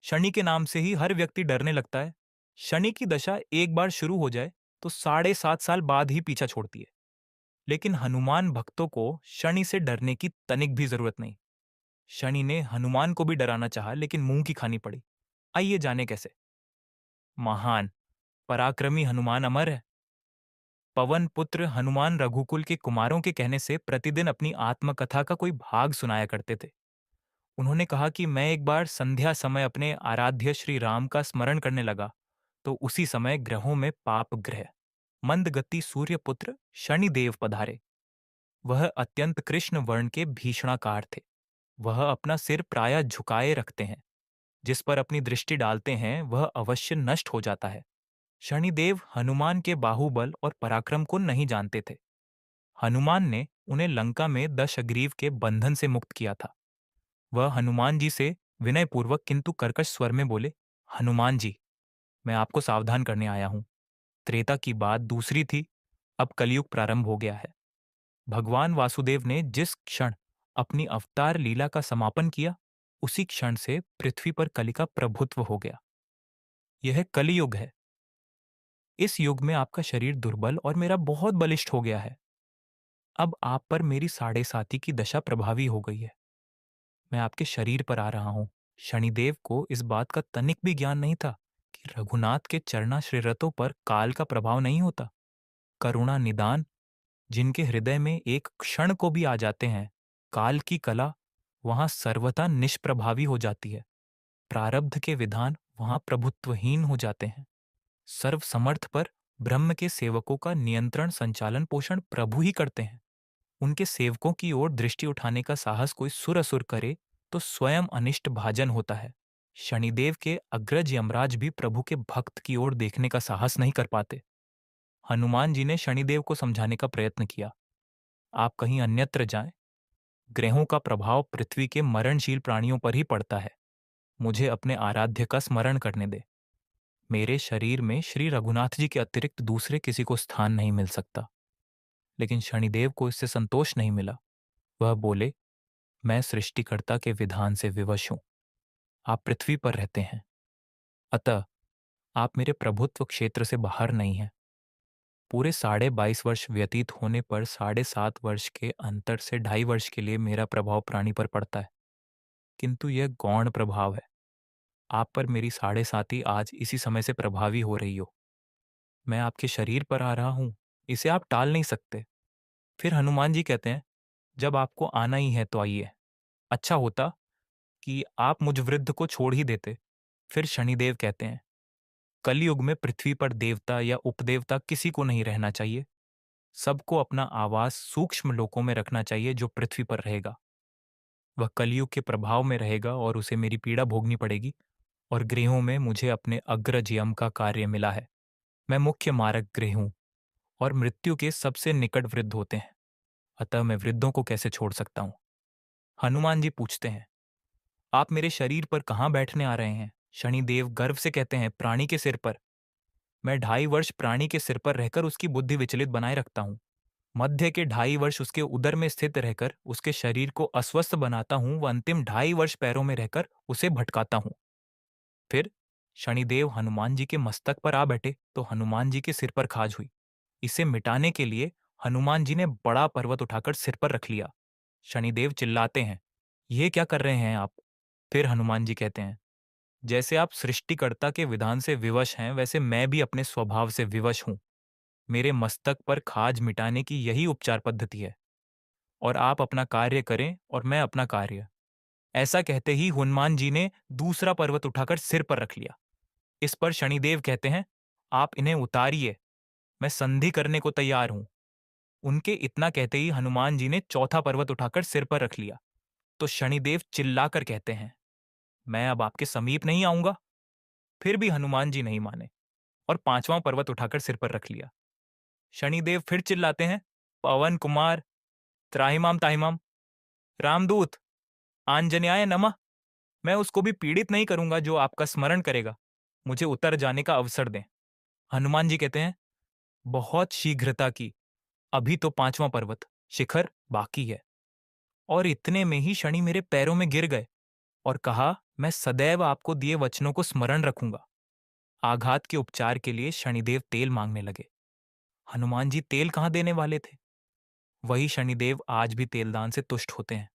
शनि के नाम से ही हर व्यक्ति डरने लगता है। शनि की दशा एक बार शुरू हो जाए तो 7.5 साल बाद ही पीछा छोड़ती है। लेकिन हनुमान भक्तों को शनि से डरने की तनिक भी जरूरत नहीं। शनि ने हनुमान को भी डराना चाहा लेकिन मुंह की खानी पड़ी। आइए जाने कैसे। महान पराक्रमी हनुमान अमर है। पवन पुत्र हनुमान रघुकुल के कुमारों के कहने से प्रतिदिन अपनी आत्मकथा का कोई भाग सुनाया करते थे। उन्होंने कहा कि मैं एक बार संध्या समय अपने आराध्य श्री राम का स्मरण करने लगा तो उसी समय ग्रहों में पाप ग्रह मंद गति सूर्य पुत्र शनिदेव पधारे। वह अत्यंत कृष्ण वर्ण के भीषणाकार थे। वह अपना सिर प्रायः झुकाए रखते हैं। जिस पर अपनी दृष्टि डालते हैं वह अवश्य नष्ट हो जाता है। शनिदेव हनुमान के बाहुबल और पराक्रम को नहीं जानते थे। हनुमान ने उन्हें लंका में दशग्रीव के बंधन से मुक्त किया था। वह हनुमान जी से विनयपूर्वक किंतु कर्कश स्वर में बोले, हनुमान जी, मैं आपको सावधान करने आया हूं। त्रेता की बात दूसरी थी, अब कलयुग प्रारंभ हो गया है। भगवान वासुदेव ने जिस क्षण अपनी अवतार लीला का समापन किया उसी क्षण से पृथ्वी पर कलि का प्रभुत्व हो गया। यह कलियुग है। इस युग में आपका शरीर दुर्बल और मेरा बहुत बलिष्ठ हो गया है। अब आप पर मेरी साढ़े साती की दशा प्रभावी हो गई है। मैं आपके शरीर पर आ रहा हूं। शनिदेव को इस बात का तनिक भी ज्ञान नहीं था कि रघुनाथ के चरणाश्रिरतों पर काल का प्रभाव नहीं होता। करुणा निदान जिनके हृदय में एक क्षण को भी आ जाते हैं, काल की कला वहां सर्वथा निष्प्रभावी हो जाती है। प्रारब्ध के विधान वहां प्रभुत्वहीन हो जाते हैं। सर्व समर्थ पर ब्रह्म के सेवकों का नियंत्रण संचालन पोषण प्रभु ही करते हैं। उनके सेवकों की ओर दृष्टि उठाने का साहस कोई सुर असुर करे तो स्वयं अनिष्ट भाजन होता है। शनिदेव के अग्रज यमराज भी प्रभु के भक्त की ओर देखने का साहस नहीं कर पाते। हनुमान जी ने शनिदेव को समझाने का प्रयत्न किया, आप कहीं अन्यत्र जाएं। ग्रहों का प्रभाव पृथ्वी के मरणशील प्राणियों पर ही पड़ता है। मुझे अपने आराध्य का स्मरण करने दे। मेरे शरीर में श्री रघुनाथ जी के अतिरिक्त दूसरे किसी को स्थान नहीं मिल सकता। लेकिन शनिदेव को इससे संतोष नहीं मिला। वह बोले, मैं सृष्टिकर्ता के विधान से विवश हूं। आप पृथ्वी पर रहते हैं, अतः आप मेरे प्रभुत्व क्षेत्र से बाहर नहीं हैं। पूरे 22.5 वर्ष व्यतीत होने पर 7.5 वर्ष के अंतर से 2.5 वर्ष के लिए मेरा प्रभाव प्राणी पर पड़ता है, किंतु यह गौण प्रभाव है। आप पर मेरी साढ़े साती आज इसी समय से प्रभावी हो रही हो। मैं आपके शरीर पर आ रहा हूं, इसे आप टाल नहीं सकते। फिर हनुमान जी कहते हैं, जब आपको आना ही है तो आइए। अच्छा होता कि आप मुझ वृद्ध को छोड़ ही देते। फिर शनिदेव कहते हैं, कलयुग में पृथ्वी पर देवता या उपदेवता किसी को नहीं रहना चाहिए। सबको अपना आवास सूक्ष्म लोकों में रखना चाहिए। जो पृथ्वी पर रहेगा वह कलयुग के प्रभाव में रहेगा और उसे मेरी पीड़ा भोगनी पड़ेगी। और गृहों में मुझे अपने अग्रज यम का कार्य मिला है। मैं मुख्य मारक गृह हूं और मृत्यु के सबसे निकट वृद्ध होते हैं। अतः मैं वृद्धों को कैसे छोड़ सकता हूं। हनुमान जी पूछते हैं, आप मेरे शरीर पर कहाँ बैठने आ रहे हैं। शनिदेव गर्व से कहते हैं, प्राणी के सिर पर। मैं 2.5 वर्ष प्राणी के सिर पर रहकर उसकी बुद्धि विचलित बनाए रखता हूँ। मध्य के 2.5 वर्ष उसके उदर में स्थित रहकर उसके शरीर को अस्वस्थ बनाता हूँ व अंतिम 2.5 वर्ष पैरों में रहकर उसे भटकाता हूँ। फिर शनिदेव हनुमान जी के मस्तक पर आ बैठे तो हनुमान जी के सिर पर खाज हुई। इसे मिटाने के लिए हनुमान जी ने बड़ा पर्वत उठाकर सिर पर रख लिया। शनिदेव चिल्लाते हैं, ये क्या कर रहे हैं आप। फिर हनुमान जी कहते हैं, जैसे आप सृष्टिकर्ता के विधान से विवश हैं वैसे मैं भी अपने स्वभाव से विवश हूं। मेरे मस्तक पर खाज मिटाने की यही उपचार पद्धति है। और आप अपना कार्य करें और मैं अपना कार्य। ऐसा कहते ही हनुमान जी ने दूसरा पर्वत उठाकर सिर पर रख लिया। इस पर शनिदेव कहते हैं, आप इन्हें उतारिए, मैं संधि करने को तैयार हूं। उनके इतना कहते ही हनुमान जी ने चौथा पर्वत उठाकर सिर पर रख लिया। तो शनिदेव चिल्लाकर कहते हैं, मैं अब आपके समीप नहीं आऊंगा। फिर भी हनुमान जी नहीं माने और पांचवां पर्वत उठाकर सिर पर रख लिया। शनिदेव फिर चिल्लाते हैं, पवन कुमार, त्राहिमाम ताहिमाम, रामदूत, आंजनेयाय नमः। मैं उसको भी पीड़ित नहीं करूंगा जो आपका स्मरण करेगा। मुझे उतर जाने का अवसर दें। हनुमान जी कहते हैं, बहुत शीघ्रता की, अभी तो पांचवां पर्वत शिखर बाकी है। और इतने में ही शनि मेरे पैरों में गिर गए और कहा, मैं सदैव आपको दिए वचनों को स्मरण रखूंगा। आघात के उपचार के लिए शनिदेव तेल मांगने लगे। हनुमान जी तेल कहाँ देने वाले थे? वही शनिदेव आज भी तेलदान से तुष्ट होते हैं।